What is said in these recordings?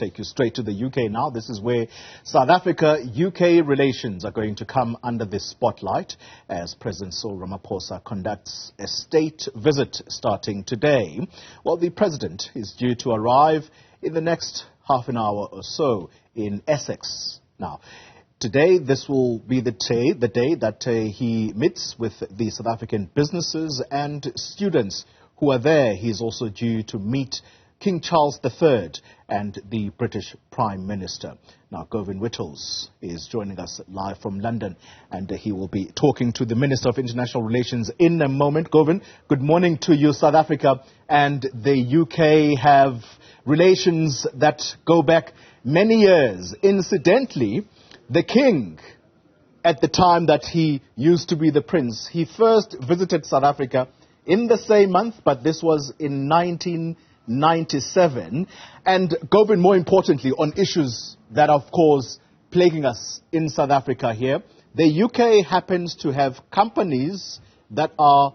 Take you straight to the UK now. This is where South Africa-UK relations are going to come under the spotlight as President Cyril Ramaphosa conducts a state visit starting today. Well, the President is due to arrive in the next half an hour or so in Essex. Now, today, this will be the day that he meets with the South African businesses and students who are there. He's also due to meet King Charles III and the British Prime Minister. Now, Govan Whittles is joining us live from London, and he will be talking to the Minister of International Relations in a moment. Govan, good morning to you. South Africa and the UK have relations that go back many years. Incidentally, the King, at the time that he used to be the Prince, he first visited South Africa in the same month, but this was in 1997. And Govan, more importantly, on issues that are, of course, plaguing us in South Africa here, the UK happens to have companies that are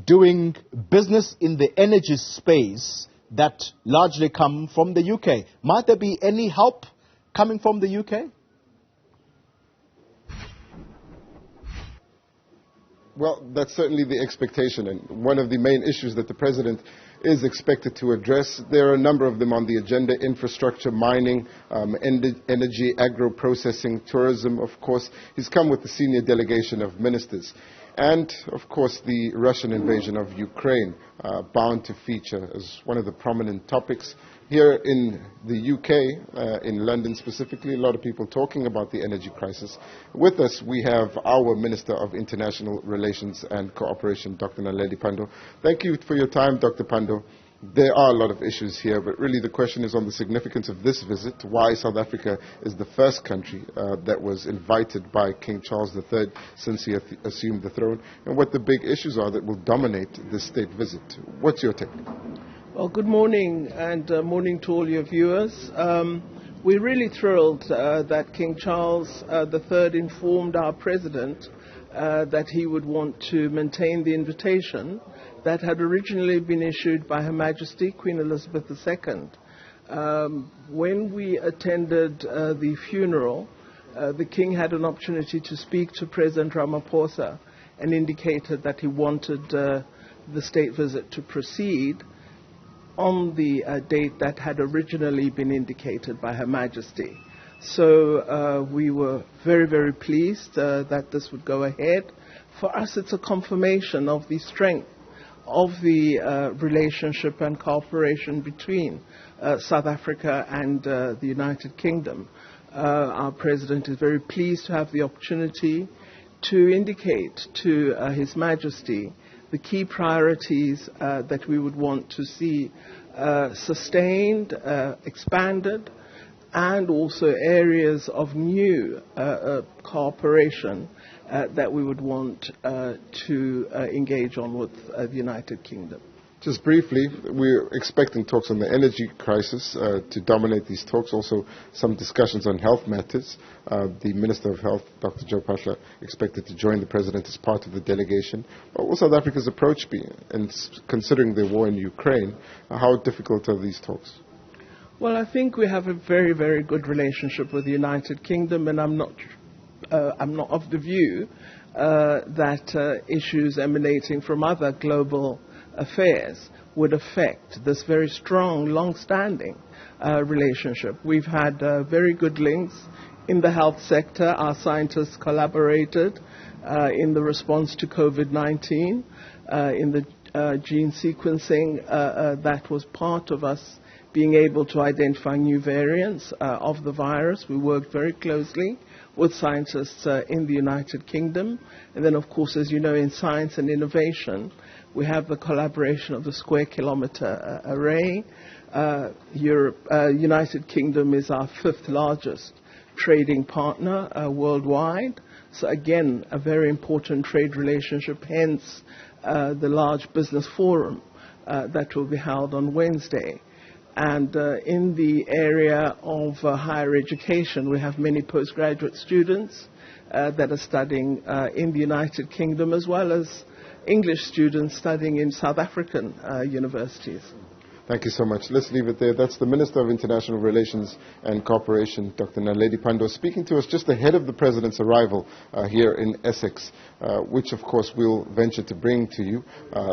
doing business in the energy space that largely come from the UK. Might there be any help coming from the UK? Well, that's certainly the expectation, and one of the main issues that the President is expected to address. There are a number of them on the agenda: infrastructure, mining, energy, agro-processing, tourism, of course. He's come with the senior delegation of ministers. And, of course, the Russian invasion of Ukraine, bound to feature as one of the prominent topics. Here in the UK, in London specifically, a lot of people talking about the energy crisis. With us, we have our Minister of International Relations and Cooperation, Dr. Naledi Pandor. Thank you for your time, Dr. Pandor. There are a lot of issues here, but really the question is on the significance of this visit, why South Africa is the first country that was invited by King Charles III since he assumed the throne, and what the big issues are that will dominate this state visit. What's your take? Well, good morning, and morning to all your viewers. We're really thrilled that King Charles III informed our President that he would want to maintain the invitation that had originally been issued by Her Majesty Queen Elizabeth II. When we attended the funeral, the King had an opportunity to speak to President Ramaphosa and indicated that he wanted the state visit to proceed on the date that had originally been indicated by Her Majesty. So we were very, very pleased that this would go ahead. For us, it's a confirmation of the strength of the relationship and cooperation between South Africa and the United Kingdom. Our President is very pleased to have the opportunity to indicate to His Majesty the key priorities that we would want to see sustained, expanded, and also areas of new cooperation that we would want to engage on with the United Kingdom. Just briefly, we're expecting talks on the energy crisis to dominate these talks, also some discussions on health matters. The Minister of Health, Dr. Joe Pahla, expected to join the President as part of the delegation. What will South Africa's approach be? And considering the war in Ukraine, how difficult are these talks? Well, I think we have a very, very good relationship with the United Kingdom, and I'm not of the view that issues emanating from other global affairs would affect this very strong, long-standing relationship. We've had very good links in the health sector. Our scientists collaborated in the response to COVID-19, in the gene sequencing. That was part of us being able to identify new variants of the virus. We worked very closely with scientists in the United Kingdom. And then, of course, as you know, in science and innovation, we have the collaboration of the Square Kilometre Array. United Kingdom is our fifth largest trading partner worldwide. So again, a very important trade relationship, hence the large business forum that will be held on Wednesday. And in the area of higher education, we have many postgraduate students that are studying in the United Kingdom, as well as English students studying in South African universities. Thank you so much. Let's leave it there. That's the Minister of International Relations and Cooperation, Dr. Naledi Pandor, speaking to us just ahead of the President's arrival here in Essex, which, of course, we'll venture to bring to you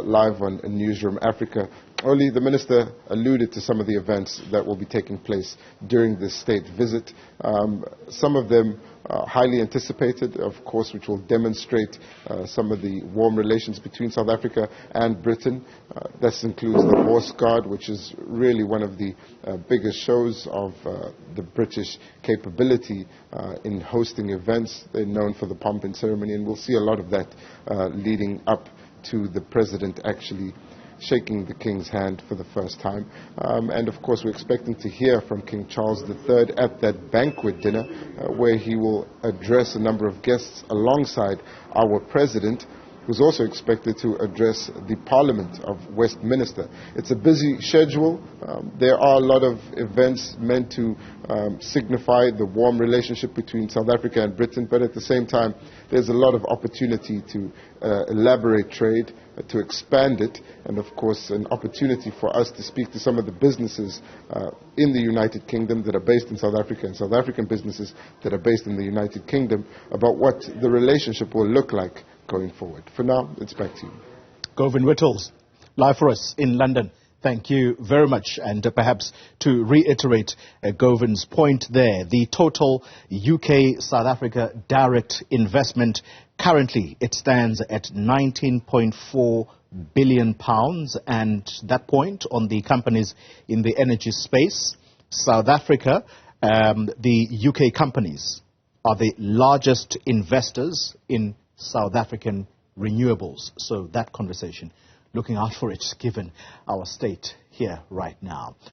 live on Newzroom Afrika. Only the Minister alluded to some of the events that will be taking place during this state visit. Some of them highly anticipated, of course, which will demonstrate some of the warm relations between South Africa and Britain. This includes the Horse Guard, which is really one of the biggest shows of the British capability in hosting events. They're known for the pomp and ceremony, and we'll see a lot of that leading up to the President actually shaking the King's hand for the first time. And of course, we're expecting to hear from King Charles III at that banquet dinner where he will address a number of guests alongside our President, who's also expected to address the Parliament of Westminster. It's a busy schedule. There are a lot of events meant to signify the warm relationship between South Africa and Britain, but at the same time, there's a lot of opportunity to elaborate trade, to expand it, and of course an opportunity for us to speak to some of the businesses in the United Kingdom that are based in South Africa and South African businesses that are based in the United Kingdom about what the relationship will look like going forward. For now, it's back to you. Govan Whittles, live for us in London. Thank you very much. And perhaps to reiterate Govan's point there, the total UK-South Africa direct investment, currently it stands at £19.4 billion. And that point on the companies in the energy space, South Africa, the UK companies are the largest investors in South African renewables. So that conversation, looking out for it given our state here right now.